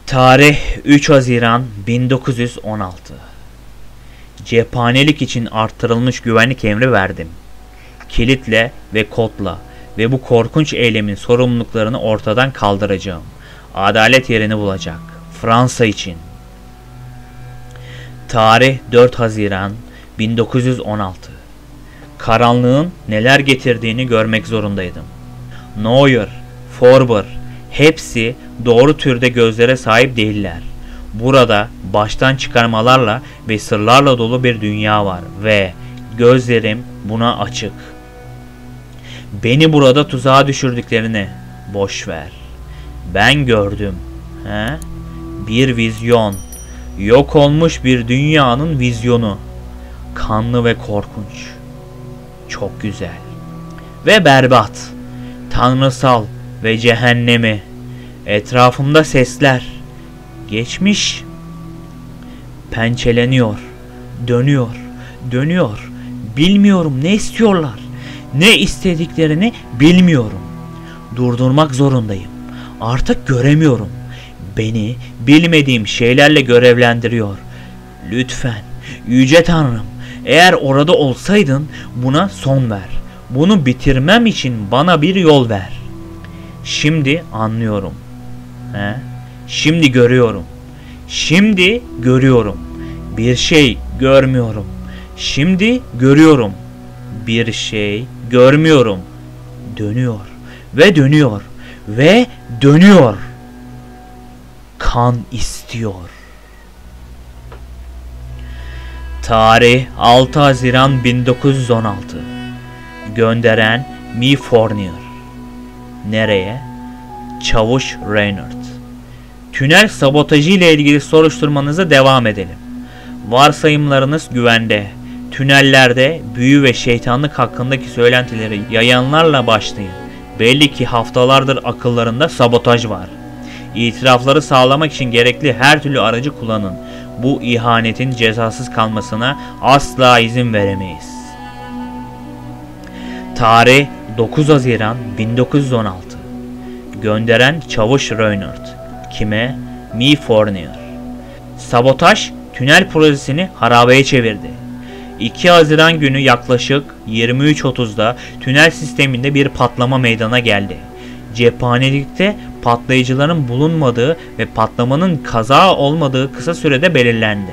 Tarih 3 Haziran 1916. Cephanelik için artırılmış güvenlik emri verdim. Kilitle ve kodla ve bu korkunç eylemin sorumluluklarını ortadan kaldıracağım. Adalet yerini bulacak. Fransa için. Tarih 4 Haziran 1916. Karanlığın neler getirdiğini görmek zorundaydım. Neuer, Forber, hepsi doğru türde gözlere sahip değiller. Burada baştan çıkarmalarla ve sırlarla dolu bir dünya var ve gözlerim buna açık. Beni burada tuzağa düşürdüklerini boş ver. Ben gördüm. Bir vizyon. Yok olmuş bir dünyanın vizyonu. Kanlı ve korkunç. Çok güzel. Ve berbat. Tanrısal ve cehennemi. Etrafımda sesler. Geçmiş. Pençeleniyor. Dönüyor. Dönüyor. Bilmiyorum ne istiyorlar. Ne istediklerini bilmiyorum. Durdurmak zorundayım. Artık göremiyorum. Beni bilmediğim şeylerle görevlendiriyor. Lütfen, Yüce Tanrım, eğer orada olsaydın buna son ver. Bunu bitirmem için bana bir yol ver. Şimdi anlıyorum. Şimdi görüyorum. Şimdi görüyorum. Bir şey görmüyorum. Şimdi görüyorum. Bir şey görmüyorum. Dönüyor ve dönüyor ve dönüyor. Kan istiyor. Tarih 6 Haziran 1916. Gönderen Mi Fournier. Nereye? Çavuş Reynard. Tünel sabotajı ile ilgili soruşturmanıza devam edelim. Varsayımlarınız güvende. Tünellerde büyü ve şeytanlık hakkındaki söylentileri yayanlarla başlayın. Belli ki haftalardır akıllarında sabotaj var. İtirafları sağlamak için gerekli her türlü aracı kullanın. Bu ihanetin cezasız kalmasına asla izin veremeyiz. Tarih 9 Haziran 1916. Gönderen Çavuş Reynard. Kime? Mi Fournier. Sabotaj tünel projesini harabeye çevirdi. 2 Haziran günü yaklaşık 23.30'da tünel sisteminde bir patlama meydana geldi. Cephanelikte patlayıcıların bulunmadığı ve patlamanın kaza olmadığı kısa sürede belirlendi.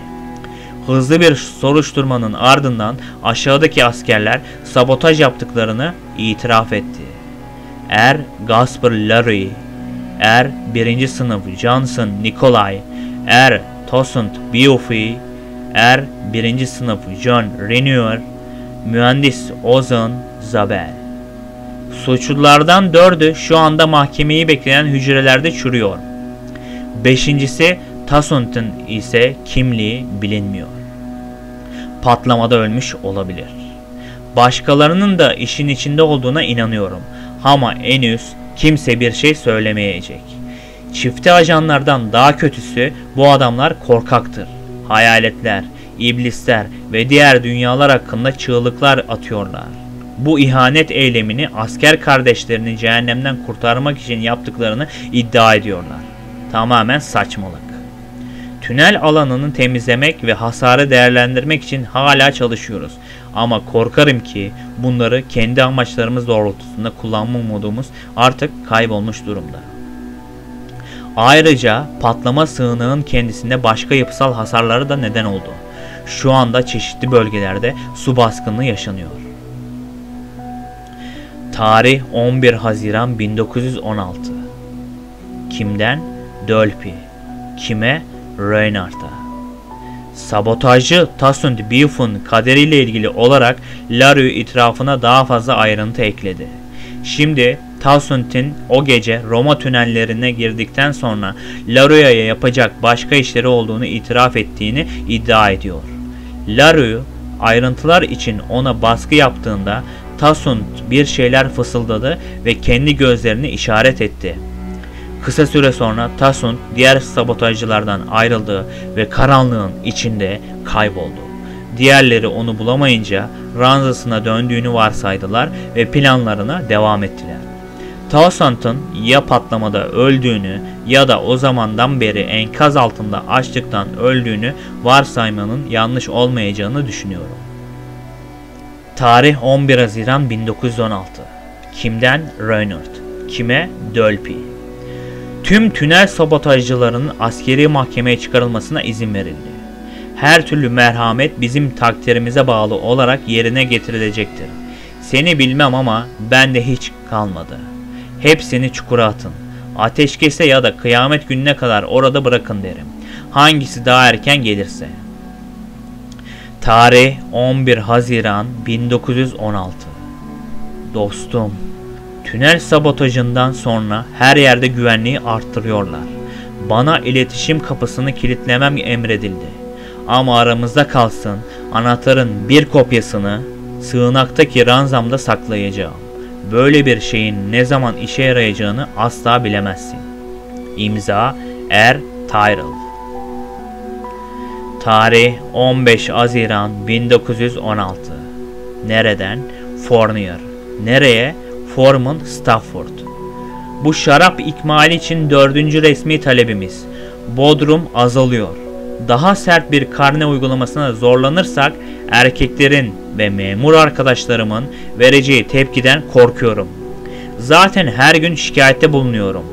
Hızlı bir soruşturmanın ardından aşağıdaki askerler sabotaj yaptıklarını itiraf etti. Gasper Larry, 1. sınıf Johnson Nikolay, Toussaint Beaufy, 1. sınıf John Renier, mühendis Ozan Zabel. Suçlulardan 4'ü şu anda mahkemeyi bekleyen hücrelerde çürüyor. 5.'si Toussaint'in ise kimliği bilinmiyor. Patlamada ölmüş olabilir. Başkalarının da işin içinde olduğuna inanıyorum. Ama henüz kimse bir şey söylemeyecek. Çifte ajanlardan daha kötüsü bu adamlar korkaktır. Hayaletler, iblisler ve diğer dünyalar hakkında çığlıklar atıyorlar. Bu ihanet eylemini asker kardeşlerini cehennemden kurtarmak için yaptıklarını iddia ediyorlar. Tamamen saçmalık. Tünel alanını temizlemek ve hasarı değerlendirmek için hala çalışıyoruz. Ama korkarım ki bunları kendi amaçlarımız doğrultusunda kullanma umudumuz artık kaybolmuş durumda. Ayrıca patlama sığınağın kendisinde başka yapısal hasarları da neden oldu. Şu anda çeşitli bölgelerde su baskını yaşanıyor. Tarih 11 Haziran 1916. Kimden? Dolphy. Kime? Reynard'a. Sabotajcı Toussaint Beaufy'nin kaderiyle ilgili olarak Larry itirafına daha fazla ayrıntı ekledi. Şimdi Toussaint'in o gece Roma tünellerine girdikten sonra Larry'e yapacak başka işleri olduğunu itiraf ettiğini iddia ediyor. Larry ayrıntılar için ona baskı yaptığında Toussaint bir şeyler fısıldadı ve kendi gözlerini işaret etti. Kısa süre sonra Toussaint diğer sabotajcılardan ayrıldı ve karanlığın içinde kayboldu. Diğerleri onu bulamayınca ranzasına döndüğünü varsaydılar ve planlarına devam ettiler. Toussaint'ın ya patlamada öldüğünü ya da o zamandan beri enkaz altında açlıktan öldüğünü varsaymanın yanlış olmayacağını düşünüyorum. Tarih 11 Haziran 1916. Kimden? Reynard. Kime? Dolphy. Tüm tünel sabotajcılarının askeri mahkemeye çıkarılmasına izin verildi. Her türlü merhamet bizim takdirimize bağlı olarak yerine getirilecektir. Seni bilmem ama bende hiç kalmadı. Hepsini çukura atın. Ateşkese ya da kıyamet gününe kadar orada bırakın derim. Hangisi daha erken gelirse. Tarih 11 Haziran 1916. Dostum, tünel sabotajından sonra her yerde güvenliği arttırıyorlar. Bana iletişim kapısını kilitlemem emredildi. Ama aramızda kalsın, anahtarın bir kopyasını sığınaktaki ranzamda saklayacağım. Böyle bir şeyin ne zaman işe yarayacağını asla bilemezsin. İmza R. Tyrrell. Tarih 15 Haziran 1916. Nereden? Fournier. Nereye? Foreman, Stafford. Bu şarap ikmali için 4. resmi talebimiz. Bodrum azalıyor. Daha sert bir karne uygulamasına zorlanırsak erkeklerin ve memur arkadaşlarımın vereceği tepkiden korkuyorum. Zaten her gün şikayette bulunuyorum.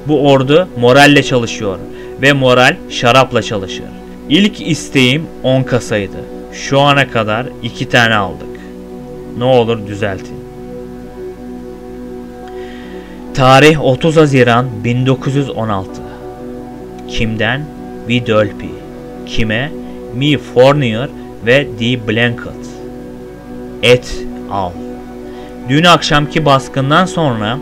Bu ordu moralle çalışıyor ve moral şarapla çalışır. İlk isteğim 10 kasaydı. Şu ana kadar 2 tane aldık. Ne olur düzeltin. Tarih 30 Haziran 1916. Kimden? V. Dolphy. Kime? M. Fournier ve D. Blanket. Et al. Dün akşamki baskından sonra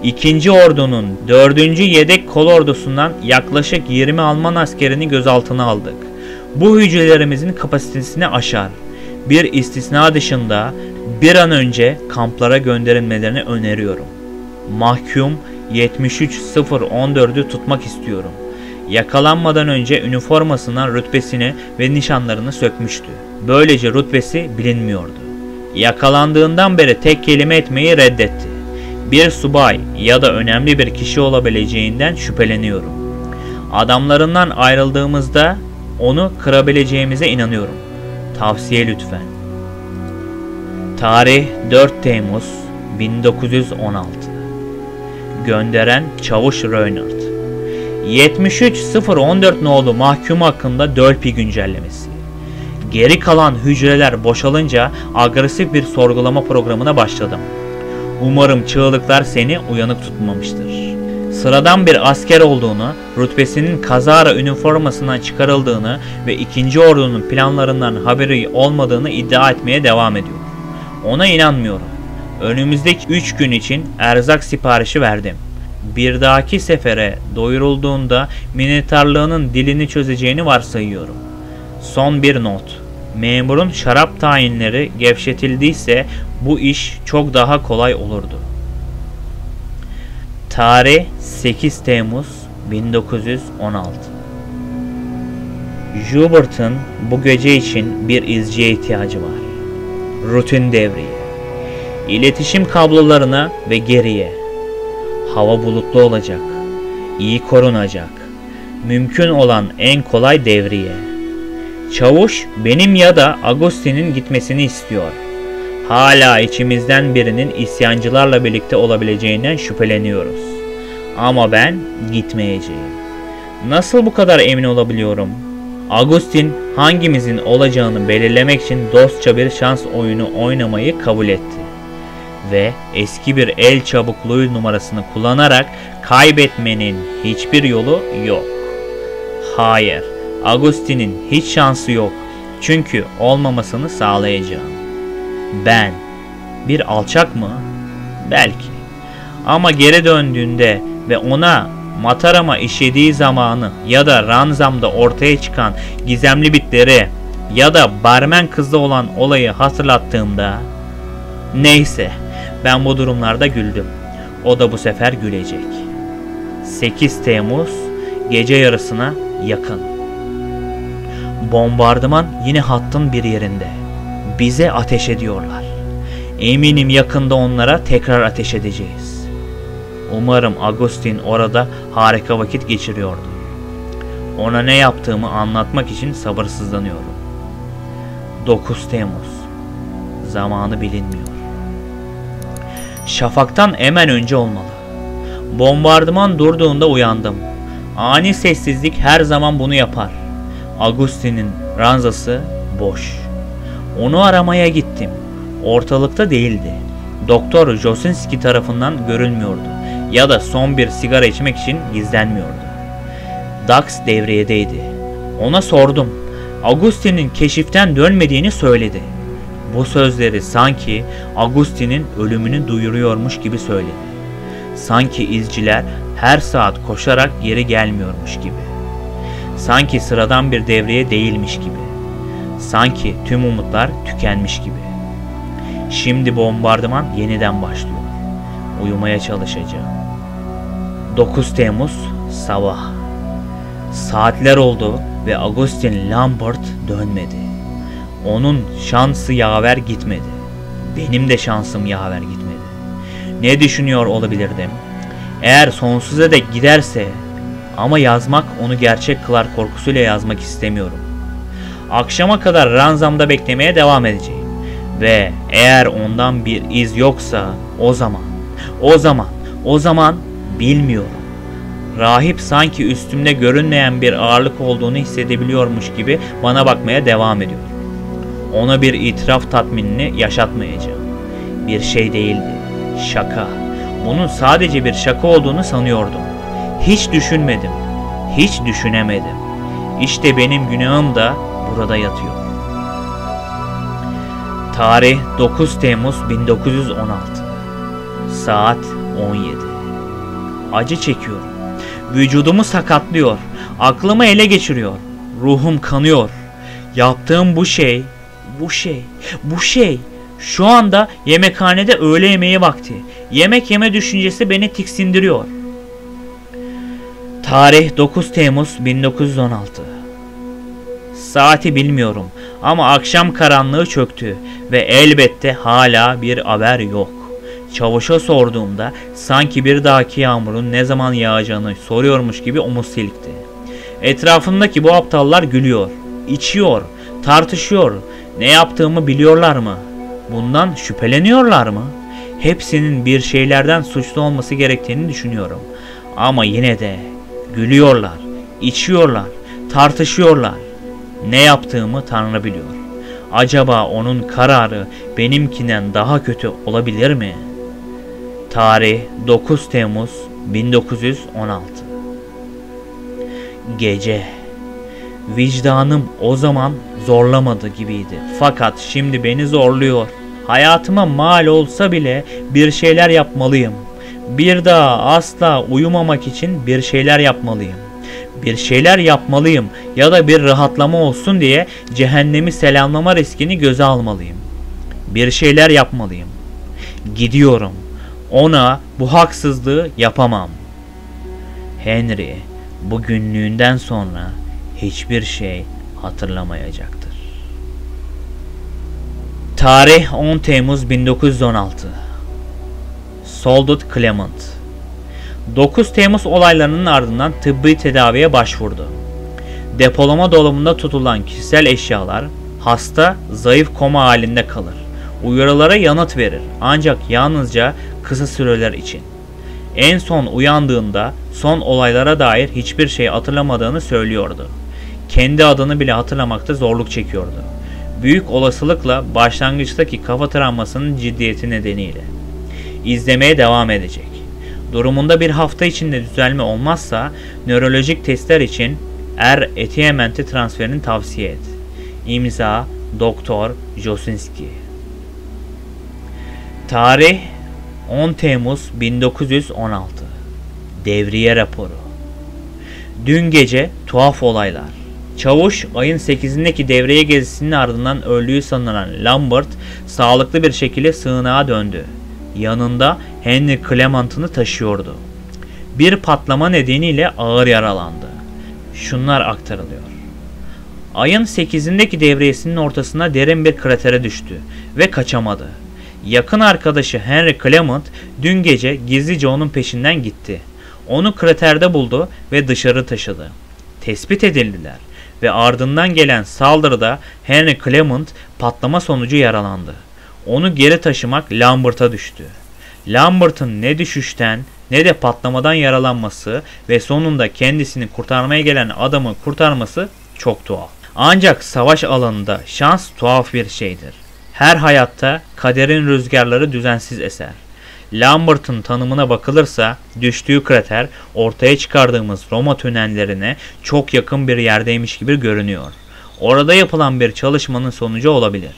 2. Ordunun 4. Yedek Kolordusundan yaklaşık 20 Alman askerini gözaltına aldık. Bu hücrelerimizin kapasitesini aşar. Bir istisna dışında bir an önce kamplara gönderilmelerini öneriyorum. Mahkum 73014'ü tutmak istiyorum. Yakalanmadan önce üniformasından rütbesini ve nişanlarını sökmüştü. Böylece rütbesi bilinmiyordu. Yakalandığından beri tek kelime etmeyi reddetti. Bir subay ya da önemli bir kişi olabileceğinden şüpheleniyorum. Adamlarından ayrıldığımızda onu kırabileceğimize inanıyorum. Tavsiye lütfen. Tarih 4 Temmuz 1916. Gönderen Çavuş Reynard. 73014 nolu mahkum hakkında Dolphy güncellemesi. Geri kalan hücreler boşalınca agresif bir sorgulama programına başladım. Umarım çığlıklar seni uyanık tutmamıştır. Sıradan bir asker olduğunu, rütbesinin kazara üniformasından çıkarıldığını ve 2. Ordu'nun planlarından haberi olmadığını iddia etmeye devam ediyor. Ona inanmıyorum. Önümüzdeki 3 gün için erzak siparişi verdim. Bir dahaki sefere doyurulduğunda minnettarlığının dilini çözeceğini varsayıyorum. Son bir not. Memurun şarap tayinleri gevşetildiyse bu iş çok daha kolay olurdu. Tarih 8 Temmuz 1916. Joubert'ın bu gece için bir izciye ihtiyacı var. Rutin devriye. İletişim kablolarına ve geriye. Hava bulutlu olacak. İyi korunacak. Mümkün olan en kolay devriye. Çavuş benim ya da Agustin'in gitmesini istiyor. Hala içimizden birinin isyancılarla birlikte olabileceğinden şüpheleniyoruz. Ama ben gitmeyeceğim. Nasıl bu kadar emin olabiliyorum? Agustin hangimizin olacağını belirlemek için dostça bir şans oyunu oynamayı kabul etti. Ve eski bir el çabukluğu numarasını kullanarak kaybetmenin hiçbir yolu yok. Hayır, Agustin'in hiç şansı yok. Çünkü olmamasını sağlayacağım. Ben bir alçak mı? Belki. Ama geri döndüğünde ve ona Matarama işlediği zamanı ya da ranzamda ortaya çıkan gizemli bitleri ya da barmen kızla olan olayı hatırlattığımda, neyse, ben bu durumlarda güldüm. O da bu sefer gülecek. 8 Temmuz gece yarısına yakın. Bombardıman yine hattın bir yerinde. Bize ateş ediyorlar. Eminim yakında onlara tekrar ateş edeceğiz. Umarım Agustin orada harika vakit geçiriyordu. Ona ne yaptığımı anlatmak için sabırsızlanıyorum. 9 Temmuz. Zamanı bilinmiyor. Şafaktan hemen önce olmalı. Bombardıman durduğunda uyandım. Ani sessizlik her zaman bunu yapar. Agustin'in ranzası boş. Onu aramaya gittim. Ortalıkta değildi. Doktor Josinski tarafından görülmüyordu ya da son bir sigara içmek için gizlenmiyordu. Dax devriyedeydi. Ona sordum. Agustin'in keşiften dönmediğini söyledi. Bu sözleri sanki Agustin'in ölümünü duyuruyormuş gibi söyledi. Sanki izciler her saat koşarak geri gelmiyormuş gibi. Sanki sıradan bir devriye değilmiş gibi. Sanki tüm umutlar tükenmiş gibi. Şimdi bombardıman yeniden başlıyor. Uyumaya çalışacağım. 9 Temmuz sabah. Saatler oldu ve Agustin Lambert dönmedi. Onun şansı yaver gitmedi. Benim de şansım yaver gitmedi. Ne düşünüyor olabilirdim? Eğer sonsuza dek giderse, ama yazmak onu gerçek kılar korkusuyla yazmak istemiyorum. Akşama kadar ranzamda beklemeye devam edeceğim. Ve eğer ondan bir iz yoksa o zaman bilmiyorum. Rahip sanki üstümde görünmeyen bir ağırlık olduğunu hissedebiliyormuş gibi bana bakmaya devam ediyor. Ona bir itiraf tatminini yaşatmayacağım. Bir şey değildi. Şaka. Bunun sadece bir şaka olduğunu sanıyordum. Hiç düşünmedim. Hiç düşünemedim. İşte benim günahım da burada yatıyor. Tarih 9 Temmuz 1916. Saat 17. Acı çekiyorum. Vücudumu sakatlıyor. Aklımı ele geçiriyor. Ruhum kanıyor. Yaptığım bu şey. Şu anda yemekhanede öğle yemeği vakti. Yemek yeme düşüncesi beni tiksindiriyor. Tarih 9 Temmuz 1916. Saati bilmiyorum ama akşam karanlığı çöktü ve elbette hala bir haber yok. Çavuşa sorduğumda sanki bir dahaki yağmurun ne zaman yağacağını soruyormuş gibi omuz silkti. Etrafındaki bu aptallar gülüyor, içiyor, tartışıyor. Ne yaptığımı biliyorlar mı? Bundan şüpheleniyorlar mı? Hepsinin bir şeylerden suçlu olması gerektiğini düşünüyorum. Ama yine de gülüyorlar, içiyorlar, tartışıyorlar. Ne yaptığımı Tanrı biliyor. Acaba onun kararı benimkinden daha kötü olabilir mi? Tarih 9 Temmuz 1916. Gece. Vicdanım o zaman zorlamadı gibiydi. Fakat şimdi beni zorluyor. Hayatıma mal olsa bile bir şeyler yapmalıyım. Bir daha asla uyumamak için bir şeyler yapmalıyım. Bir şeyler yapmalıyım ya da bir rahatlama olsun diye cehennemi selamlama riskini göze almalıyım. Bir şeyler yapmalıyım. Gidiyorum. Ona bu haksızlığı yapamam. Henry bu günlüğünden sonra hiçbir şey hatırlamayacaktır. Tarih 10 Temmuz 1916. Soldat Clement. 9 Temmuz olaylarının ardından tıbbi tedaviye başvurdu. Depolama dolabında tutulan kişisel eşyalar hasta zayıf koma halinde kalır. Uyarılara yanıt verir ancak yalnızca kısa süreler için. En son uyandığında son olaylara dair hiçbir şey hatırlamadığını söylüyordu. Kendi adını bile hatırlamakta zorluk çekiyordu. Büyük olasılıkla başlangıçtaki kafa travmasının ciddiyeti nedeniyle. İzlemeye devam edecek. Durumunda bir hafta içinde düzelme olmazsa nörolojik testler için Etiemment'e transferini tavsiye et. İmza Doktor Josinski. Tarih 10 Temmuz 1916. Devriye raporu. Dün gece tuhaf olaylar. Çavuş ayın 8'indeki devriye gezisinin ardından öldüğü sanılan Lambert sağlıklı bir şekilde sığınağa döndü. Yanında Henry Clement'ını taşıyordu. Bir patlama nedeniyle ağır yaralandı. Şunlar aktarılıyor. Ayın 8'indeki devriyesinin ortasına derin bir kratere düştü ve kaçamadı. Yakın arkadaşı Henry Clement dün gece gizlice onun peşinden gitti. Onu kraterde buldu ve dışarı taşıdı. Tespit edildiler ve ardından gelen saldırıda Henry Clement patlama sonucu yaralandı. Onu geri taşımak Lambert'a düştü. Lambert'ın ne düşüşten ne de patlamadan yaralanması ve sonunda kendisini kurtarmaya gelen adamı kurtarması çok tuhaf. Ancak savaş alanında şans tuhaf bir şeydir. Her hayatta kaderin rüzgarları düzensiz eser. Lambert'ın tanımına bakılırsa düştüğü krater ortaya çıkardığımız Roma tünellerine çok yakın bir yerdeymiş gibi görünüyor. Orada yapılan bir çalışmanın sonucu olabilir.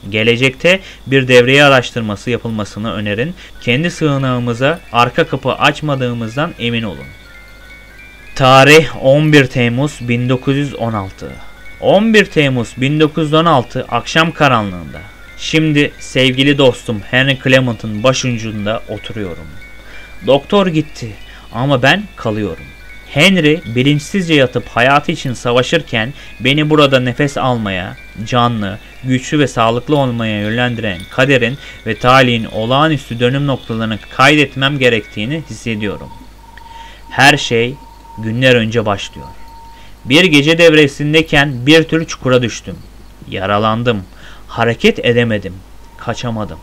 Gelecekte bir devriye araştırması yapılmasını önerin. Kendi sığınağımıza arka kapı açmadığımızdan emin olun. Tarih 11 Temmuz 1916. 11 Temmuz 1916 akşam karanlığında. Şimdi sevgili dostum Henry Clement'ın başucunda oturuyorum. Doktor gitti ama ben kalıyorum. Henry bilinçsizce yatıp hayatı için savaşırken beni burada nefes almaya, canlı, güçlü ve sağlıklı olmaya yönlendiren kaderin ve talihin olağanüstü dönüm noktalarını kaydetmem gerektiğini hissediyorum. Her şey günler önce başlıyor. Bir gece devresindeyken bir tür çukura düştüm. Yaralandım. Hareket edemedim. Kaçamadım.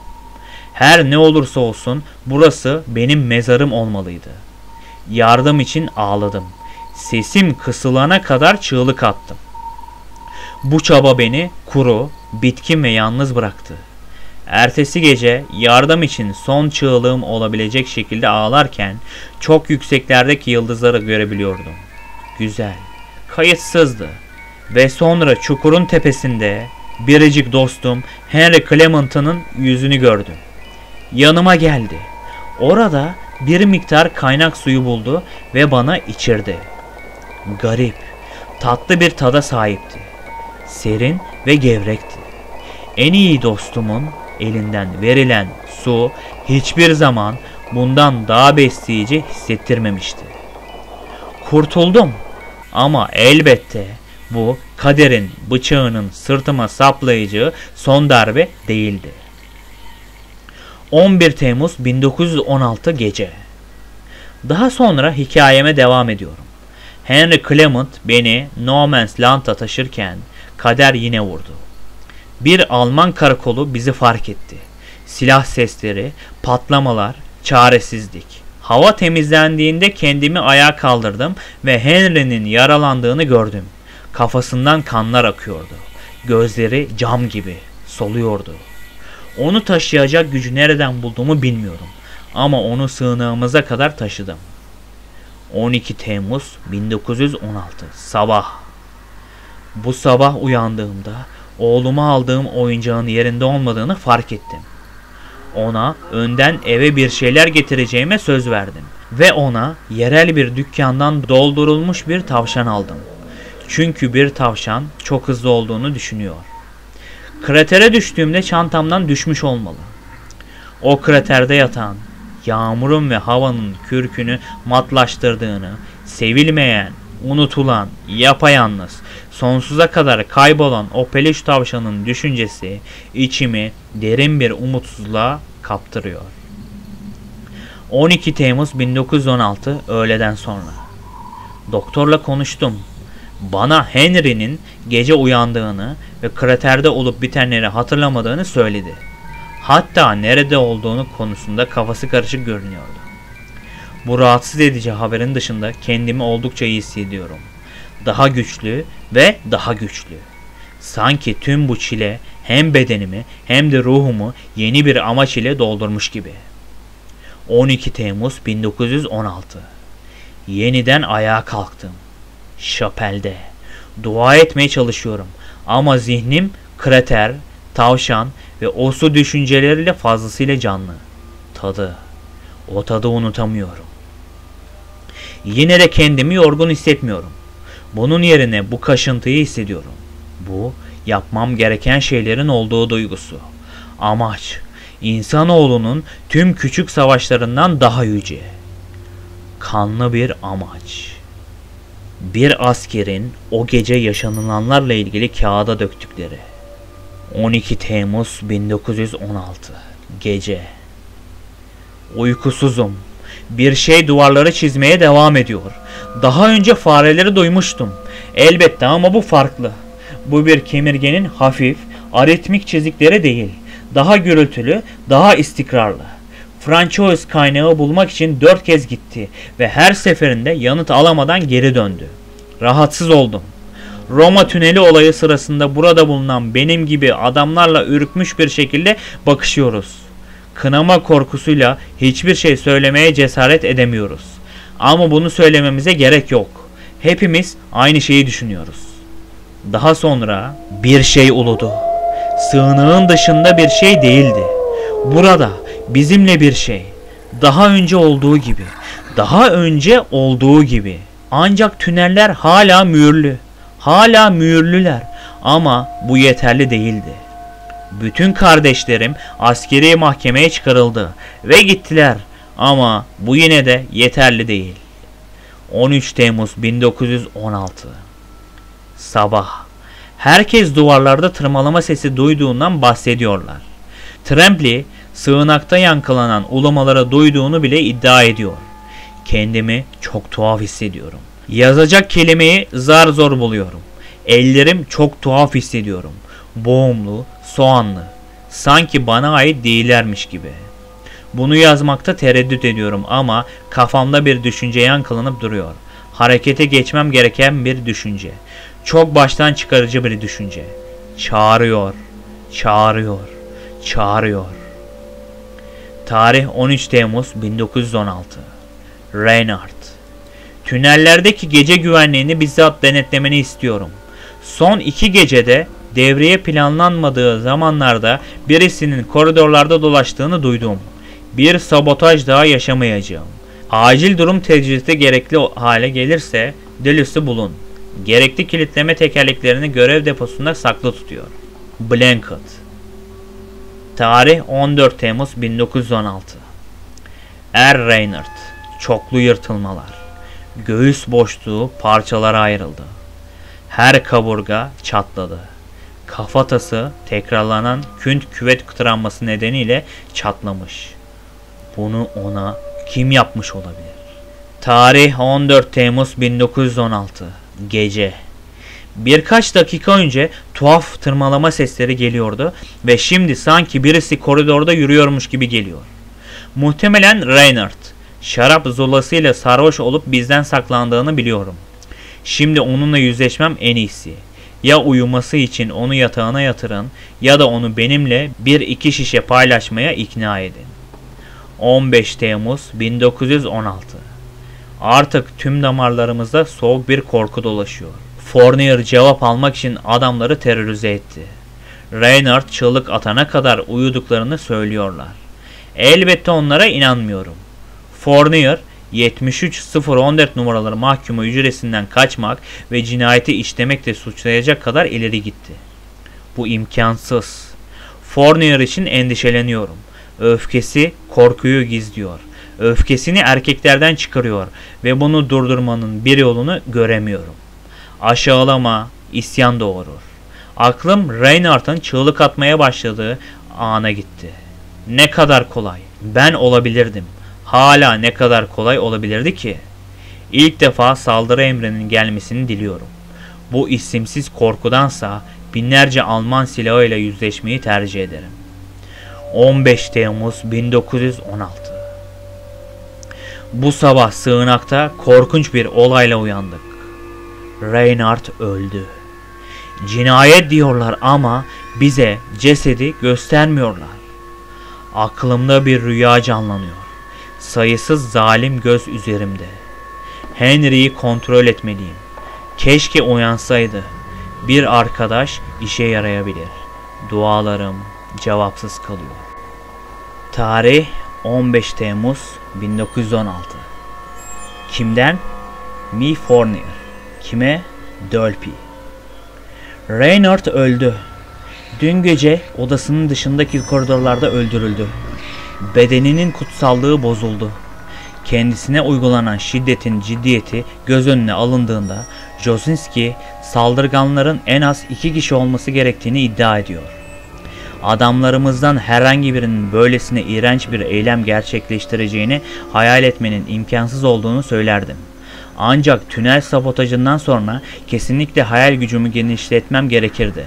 Her ne olursa olsun burası benim mezarım olmalıydı. Yardım için ağladım. Sesim kısılana kadar çığlık attım. Bu çaba beni kuru, bitkin ve yalnız bıraktı. Ertesi gece yardım için son çığlığım olabilecek şekilde ağlarken çok yükseklerdeki yıldızları görebiliyordum. Güzel, kayıtsızdı ve sonra çukurun tepesinde biricik dostum Henry Clement'ın yüzünü gördüm. Yanıma geldi. Orada bir miktar kaynak suyu buldu ve bana içirdi. Garip, tatlı bir tada sahipti. Serin ve gevrekti. En iyi dostumun elinden verilen su hiçbir zaman bundan daha besleyici hissettirmemişti. Kurtuldum ama elbette bu kaderin bıçağının sırtıma saplayacağı son darbe değildi. 11 Temmuz 1916 gece. Daha sonra hikayeme devam ediyorum. Henry Clement beni No Man's Land'a taşırken kader yine vurdu. Bir Alman karakolu bizi fark etti. Silah sesleri, patlamalar, çaresizlik. Hava temizlendiğinde kendimi ayağa kaldırdım ve Henry'nin yaralandığını gördüm. Kafasından kanlar akıyordu. Gözleri cam gibi soluyordu. Onu taşıyacak gücü nereden bulduğumu bilmiyorum. Ama onu sığınağımıza kadar taşıdım. 12 Temmuz 1916 sabah. Bu sabah uyandığımda oğluma aldığım oyuncağın yerinde olmadığını fark ettim. Ona önden eve bir şeyler getireceğime söz verdim. Ve ona yerel bir dükkandan doldurulmuş bir tavşan aldım. Çünkü bir tavşan çok hızlı olduğunu düşünüyor. Kratere düştüğümde çantamdan düşmüş olmalı. O kraterde yatan, yağmurun ve havanın kürkünü matlaştırdığını, sevilmeyen, unutulan, yapayalnız, sonsuza kadar kaybolan o peluş tavşanın düşüncesi içimi derin bir umutsuzluğa kaptırıyor. 12 Temmuz 1916 öğleden sonra. Doktorla konuştum. Bana Henry'nin gece uyandığını ve kraterde olup bitenleri hatırlamadığını söyledi. Hatta nerede olduğunu konusunda kafası karışık görünüyordu. Bu rahatsız edici haberin dışında kendimi oldukça iyi hissediyorum. Daha güçlü ve daha güçlü. Sanki tüm bu çile hem bedenimi hem de ruhumu yeni bir amaç ile doldurmuş gibi. 12 Temmuz 1916. Yeniden ayağa kalktım. Şapelde. Dua etmeye çalışıyorum ama zihnim krater, tavşan ve o su düşünceleriyle fazlasıyla canlı. O tadı unutamıyorum. Yine de kendimi yorgun hissetmiyorum. Bunun yerine bu kaşıntıyı hissediyorum. Bu yapmam gereken şeylerin olduğu duygusu. Amaç, insanoğlunun tüm küçük savaşlarından daha yüce. Kanlı bir amaç. Bir askerin o gece yaşanılanlarla ilgili kağıda döktükleri. 12 Temmuz 1916. Gece. Uykusuzum. Bir şey duvarları çizmeye devam ediyor. Daha önce fareleri duymuştum. Elbette ama bu farklı. Bu bir kemirgenin hafif, aritmik çizikleri değil. Daha gürültülü, daha istikrarlı. Francois kaynağı bulmak için 4 kez gitti ve her seferinde yanıt alamadan geri döndü. Rahatsız oldum. Roma tüneli olayı sırasında burada bulunan benim gibi adamlarla ürkmüş bir şekilde bakışıyoruz. Kınama korkusuyla hiçbir şey söylemeye cesaret edemiyoruz. Ama bunu söylememize gerek yok. Hepimiz aynı şeyi düşünüyoruz. Daha sonra bir şey uludu. Sığınağın dışında bir şey değildi. Burada bizimle bir şey. Daha önce olduğu gibi. Daha önce olduğu gibi. Ancak tüneller hala mühürlü. Hala mühürlüler. Ama bu yeterli değildi. Bütün kardeşlerim askeri mahkemeye çıkarıldı ve gittiler. Ama bu yine de yeterli değil. 13 Temmuz 1916. Sabah. Herkes duvarlarda tırmalama sesi duyduğundan bahsediyorlar. Tremblay, sığınakta yankılanan ulumaları duyduğunu bile iddia ediyor. Kendimi çok tuhaf hissediyorum. Yazacak kelimeyi zar zor buluyorum. Ellerim çok tuhaf hissediyorum. Boğumlu, soğanlı. Sanki bana ait değillermiş gibi. Bunu yazmakta tereddüt ediyorum ama kafamda bir düşünce yankılanıp duruyor. Harekete geçmem gereken bir düşünce. Çok baştan çıkarıcı bir düşünce. Çağırıyor, çağırıyor, çağırıyor. Tarih 13 Temmuz 1916. Reinhardt. Tünellerdeki gece güvenliğini bizzat denetlemeni istiyorum. Son 2 gecede devreye planlanmadığı zamanlarda birisinin koridorlarda dolaştığını duydum. Bir sabotaj daha yaşamayacağım. Acil durum tecridi gerekli hale gelirse Delus'u bulun. Gerekli kilitleme tekerleklerini görev deposunda saklı tutuyor. Blanket. Tarih 14 Temmuz 1916. Reinhardt. Çoklu yırtılmalar. Göğüs boşluğu parçalara ayrıldı. Her kaburga çatladı. Kafatası tekrarlanan künt küvet travması nedeniyle çatlamış. Bunu ona kim yapmış olabilir? Tarih 14 Temmuz 1916. Gece. Birkaç dakika önce tuhaf tırmalama sesleri geliyordu ve şimdi sanki birisi koridorda yürüyormuş gibi geliyor. Muhtemelen Reinhardt. Şarap zulasıyla sarhoş olup bizden saklandığını biliyorum. Şimdi onunla yüzleşmem en iyisi. Ya uyuması için onu yatağına yatırın ya da onu benimle 1-2 şişe paylaşmaya ikna edin. 15 Temmuz 1916. Artık tüm damarlarımızda soğuk bir korku dolaşıyor. Fournier cevap almak için adamları terörize etti. Reinhardt çığlık atana kadar uyuduklarını söylüyorlar. Elbette onlara inanmıyorum. Fournier 73014 numaralı mahkumu hücresinden kaçmak ve cinayeti işlemekle suçlayacak kadar ileri gitti. Bu imkansız. Fournier için endişeleniyorum. Öfkesi korkuyu gizliyor. Öfkesini erkeklerden çıkarıyor ve bunu durdurmanın bir yolunu göremiyorum. Aşağılama, isyan doğurur. Aklım Reinhardt'ın çığlık atmaya başladığı ana gitti. Ne kadar kolay. Ben olabilirdim. Hala ne kadar kolay olabilirdi ki? İlk defa saldırı emrinin gelmesini diliyorum. Bu isimsiz korkudansa binlerce Alman silahıyla yüzleşmeyi tercih ederim. 15 Temmuz 1916. Bu sabah sığınakta korkunç bir olayla uyandık. Reinhardt öldü. Cinayet diyorlar ama bize cesedi göstermiyorlar. Aklımda bir rüya canlanıyor. Sayısız zalim göz üzerimde. Henry'yi kontrol etmeliyim. Keşke uyansaydı. Bir arkadaş işe yarayabilir. Dualarım cevapsız kalıyor. Tarih 15 Temmuz 1916. Kimden? Mi Fournier. Kime? Dolphy. Reinhardt öldü. Dün gece odasının dışındaki koridorlarda öldürüldü. Bedeninin kutsallığı bozuldu. Kendisine uygulanan şiddetin ciddiyeti göz önüne alındığında Josinski saldırganların en az 2 kişi olması gerektiğini iddia ediyor. Adamlarımızdan herhangi birinin böylesine iğrenç bir eylem gerçekleştireceğini hayal etmenin imkansız olduğunu söylerdim. Ancak tünel sabotajından sonra kesinlikle hayal gücümü genişletmem gerekirdi.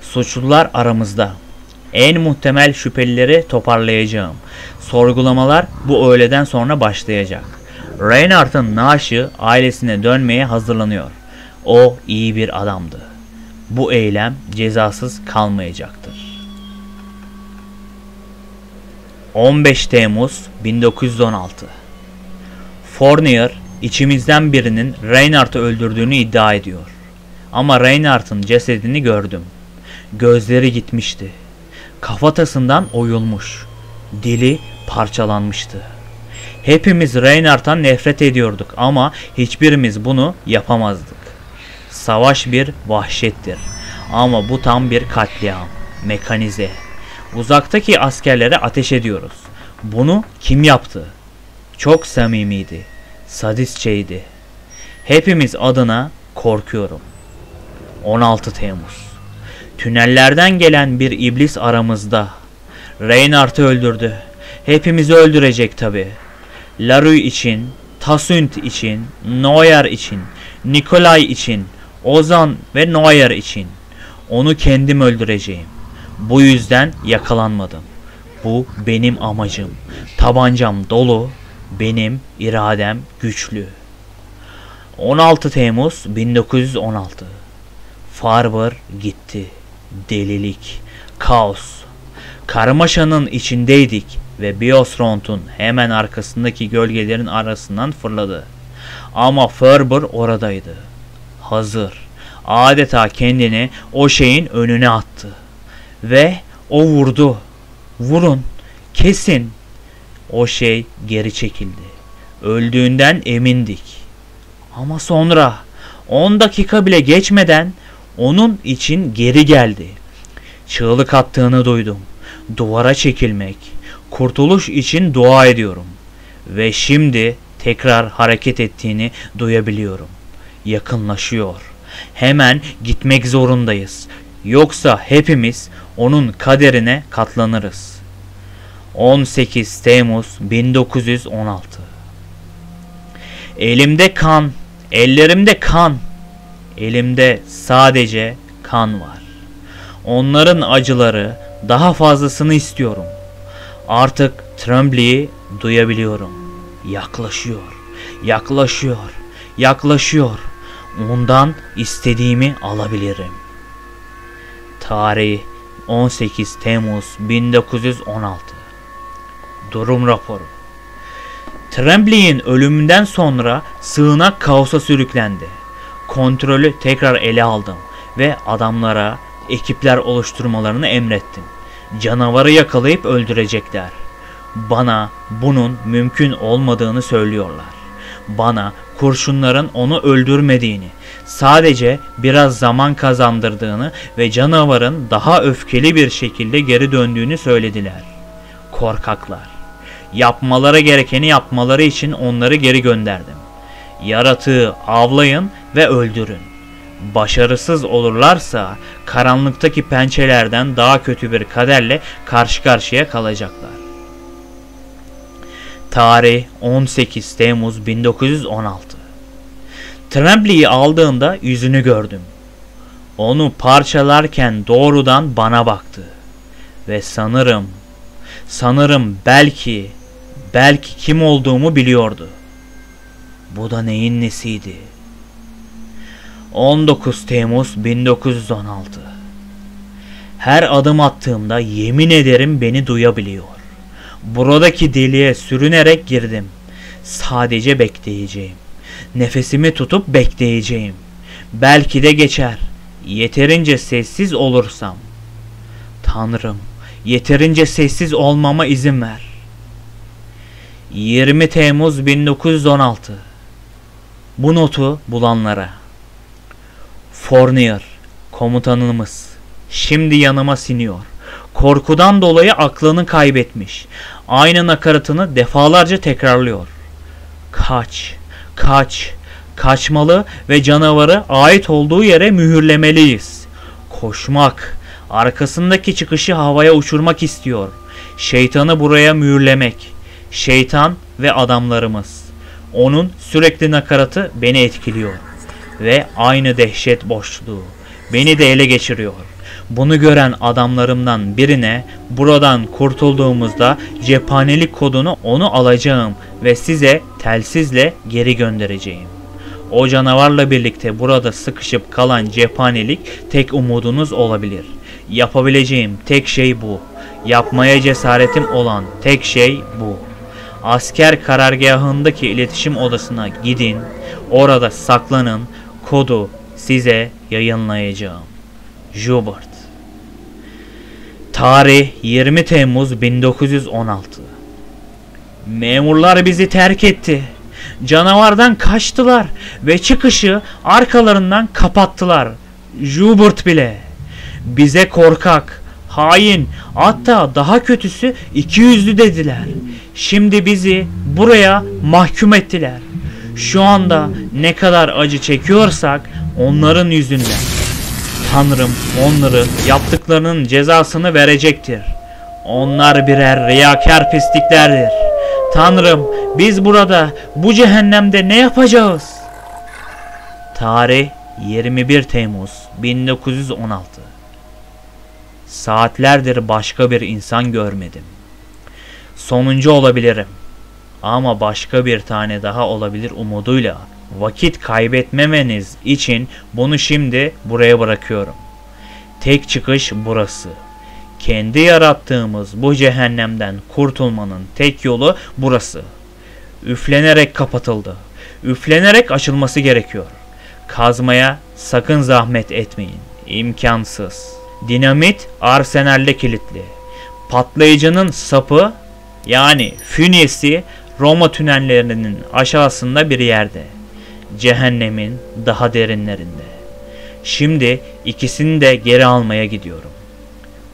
Suçlular aramızda. En muhtemel şüphelileri toparlayacağım. Sorgulamalar bu öğleden sonra başlayacak. Reinhardt'ın naaşı ailesine dönmeye hazırlanıyor. O iyi bir adamdı. Bu eylem cezasız kalmayacaktır. 15 Temmuz 1916. Fournier içimizden birinin Reinhardt'ı öldürdüğünü iddia ediyor. Ama Reinhardt'ın cesedini gördüm. Gözleri gitmişti. Kafatasından oyulmuş. Dili parçalanmıştı. Hepimiz Reinhardt'tan nefret ediyorduk ama hiçbirimiz bunu yapamazdık. Savaş bir vahşettir. Ama bu tam bir katliam. Mekanize. Uzaktaki askerlere ateş ediyoruz. Bunu kim yaptı? Çok samimiydi. Sadistçeydi. Hepimiz adına korkuyorum. 16 Temmuz. Tünellerden gelen bir iblis aramızda. Reinhardt'ı öldürdü. Hepimizi öldürecek tabi. Larue için, Tassunt için, Neuer için, Nikolay için, Ozan ve Neuer için. Onu kendim öldüreceğim. Bu yüzden yakalanmadım. Bu benim amacım. Tabancam dolu, benim iradem güçlü. 16 Temmuz 1916. Farber gitti. Delilik, kaos. Karmaşanın içindeydik ve Biosfront'un hemen arkasındaki gölgelerin arasından fırladı. Ama Farber oradaydı. Hazır. Adeta kendini o şeyin önüne attı. Ve o vurdu. Vurun. Kesin. O şey geri çekildi. Öldüğünden emindik. Ama sonra 10 dakika bile geçmeden onun için geri geldi. Çığlık attığını duydum. Duvara çekilmek. Kurtuluş için dua ediyorum. Ve şimdi tekrar hareket ettiğini duyabiliyorum. Yakınlaşıyor. Hemen gitmek zorundayız. Yoksa hepimiz onun kaderine katlanırız. 18 Temmuz 1916. Elimde kan, ellerimde kan. Elimde sadece kan var. Onların acıları, daha fazlasını istiyorum. Artık Tremblay'i duyabiliyorum. Yaklaşıyor, yaklaşıyor, yaklaşıyor. Ondan istediğimi alabilirim. Tarih 18 Temmuz 1916. Durum raporu. Tremblay'in ölümünden sonra sığınak kaosa sürüklendi. Kontrolü tekrar ele aldım ve adamlara ekipler oluşturmalarını emrettim. Canavarı yakalayıp öldürecekler. Bana bunun mümkün olmadığını söylüyorlar. Bana kurşunların onu öldürmediğini, sadece biraz zaman kazandırdığını ve canavarın daha öfkeli bir şekilde geri döndüğünü söylediler. Korkaklar. Yapmaları gerekeni yapmaları için onları geri gönderdim. Yaratığı avlayın ve öldürün. Başarısız olurlarsa karanlıktaki pençelerden daha kötü bir kaderle karşı karşıya kalacaklar. Tarih 18 Temmuz 1916. Tremblay'i aldığında yüzünü gördüm. Onu parçalarken doğrudan bana baktı. Ve sanırım belki kim olduğumu biliyordu. Bu da neyin nesiydi? 19 Temmuz 1916. Her adım attığımda yemin ederim beni duyabiliyor. Buradaki deliğe sürünerek girdim. Sadece bekleyeceğim. Nefesimi tutup bekleyeceğim. Belki de geçer. Yeterince sessiz olursam. Tanrım, yeterince sessiz olmama izin ver. 20 Temmuz 1916. Bu notu bulanlara. Fournier, komutanımız, şimdi yanıma siniyor. Korkudan dolayı aklını kaybetmiş. Aynı nakaratını defalarca tekrarlıyor. Kaçmalı ve canavarı ait olduğu yere mühürlemeliyiz. Koşmak, Arkasındaki çıkışı havaya uçurmak istiyor. Şeytanı buraya mühürlemek. Şeytan ve adamlarımız. Onun sürekli nakaratı beni etkiliyor. Ve aynı dehşet boşluğu beni de ele geçiriyor. Bunu gören adamlarımdan birine buradan kurtulduğumuzda cephanelik kodunu onu alacağım ve size telsizle geri göndereceğim. O canavarla birlikte burada sıkışıp kalan cephanelik tek umudunuz olabilir. Yapabileceğim tek şey bu. Yapmaya cesaretim olan tek şey bu. Asker karargahındaki iletişim odasına gidin. Orada saklanın. Kodu size yayınlayacağım. Joubert. Tarih 20 Temmuz 1916. Memurlar bizi terk etti. Canavardan kaçtılar ve çıkışı arkalarından kapattılar. Joubert bile. Bize korkak, hain, hatta daha kötüsü ikiyüzlü dediler. Şimdi bizi buraya mahkum ettiler. Şu anda ne kadar acı çekiyorsak onların yüzünden. Tanrım onları yaptıklarının cezasını verecektir. Onlar birer riyakar pisliklerdir. Tanrım biz burada bu cehennemde ne yapacağız? Tarih 21 Temmuz 1916. Saatlerdir başka bir insan görmedim. Sonuncu olabilirim. Ama başka bir tane daha olabilir umuduyla vakit kaybetmemeniz için bunu şimdi buraya bırakıyorum. Tek çıkış burası. Kendi yarattığımız bu cehennemden kurtulmanın tek yolu burası. Üflenerek kapatıldı. Üflenerek açılması gerekiyor. Kazmaya sakın zahmet etmeyin. İmkansız. Dinamit arsenalde kilitli. Patlayıcının sapı yani fünyesi Roma tünellerinin aşağısında bir yerde. Cehennemin daha derinlerinde. Şimdi ikisini de geri almaya gidiyorum.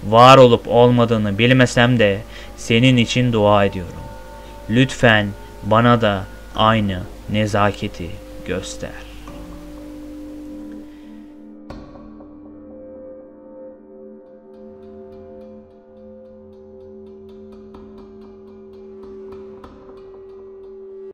Var olup olmadığını bilmesem de senin için dua ediyorum. Lütfen bana da aynı nezaketi göster.